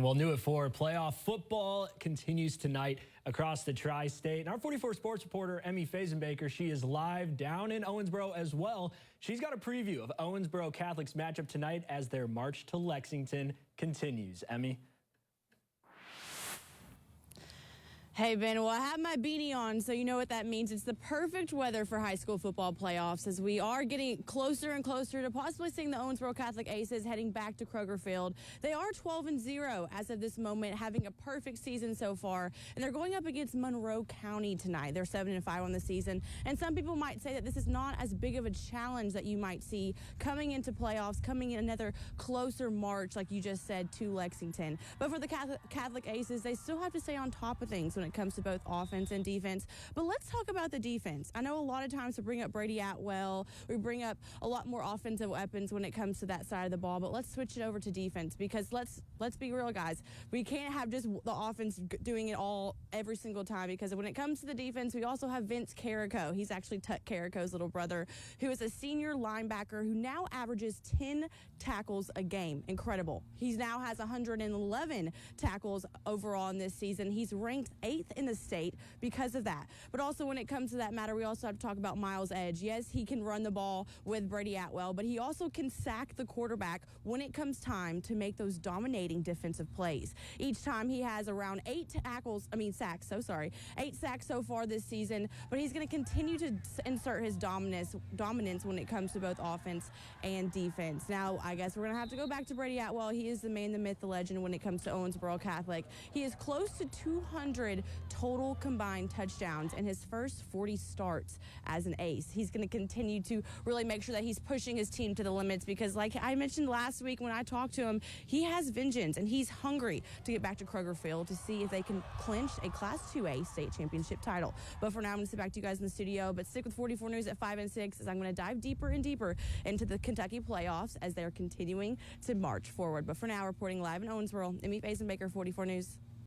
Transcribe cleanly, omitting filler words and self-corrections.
Well, new at 4, playoff football continues tonight across the tri-state. And our 44 sports reporter, Emmy Fazenbaker, she is live down in Owensboro as well. She's got a preview of Owensboro Catholic's matchup tonight as their march to Lexington continues. Emmy? Hey, Ben, well, I have my beanie on, so you know what that means. It's the perfect weather for high school football playoffs as we are getting closer and closer to possibly seeing the Owensboro Catholic Aces heading back to Kroger Field. They are 12-0 as of this moment, having a perfect season so far, and they're going up against Monroe County tonight. They're 7-5 on the season, and some people might say that this is not as big of a challenge that you might see coming into playoffs, coming in another closer march, like you just said, to Lexington. But for the Catholic Aces, they still have to stay on top of things when it comes to both offense and defense. But let's talk about the defense. I know a lot of times we bring up Brady Atwell, we bring up a lot more offensive weapons when it comes to that side of the ball, but let's switch it over to defense, because let's be real, guys. We can't have just the offense doing it all every single time, because when it comes to the defense, we also have Vince Carrico. He's actually Tuck Carrico's little brother, who is a senior linebacker who now averages 10 tackles a game. Incredible. He now has 111 tackles overall in this season. He's ranked 8th in the state because of that. But also when it comes to that matter, we also have to talk about Miles Edge. Yes, he can run the ball with Brady Atwell, but he also can sack the quarterback when it comes time to make those dominating defensive plays. Each time he has around 8 sacks so far this season, but he's going to continue to insert his dominance when it comes to both offense and defense. Now, I guess we're going to have to go back to Brady Atwell. He is the man, the myth, the legend when it comes to Owensboro Catholic. He is close to 200 total combined touchdowns in his first 40 starts as an ace. He's going to continue to really make sure that he's pushing his team to the limits, because like I mentioned last week when I talked to him, he has vengeance and he's hungry to get back to Kroger Field to see if they can clinch a Class 2A state championship title. But for now, I'm going to sit back to you guys in the studio, but stick with 44 News at 5 and 6 as I'm going to dive deeper and deeper into the Kentucky playoffs as they're continuing to march forward. But for now, reporting live in Owensboro, Emmy Fazenbaker, 44 News.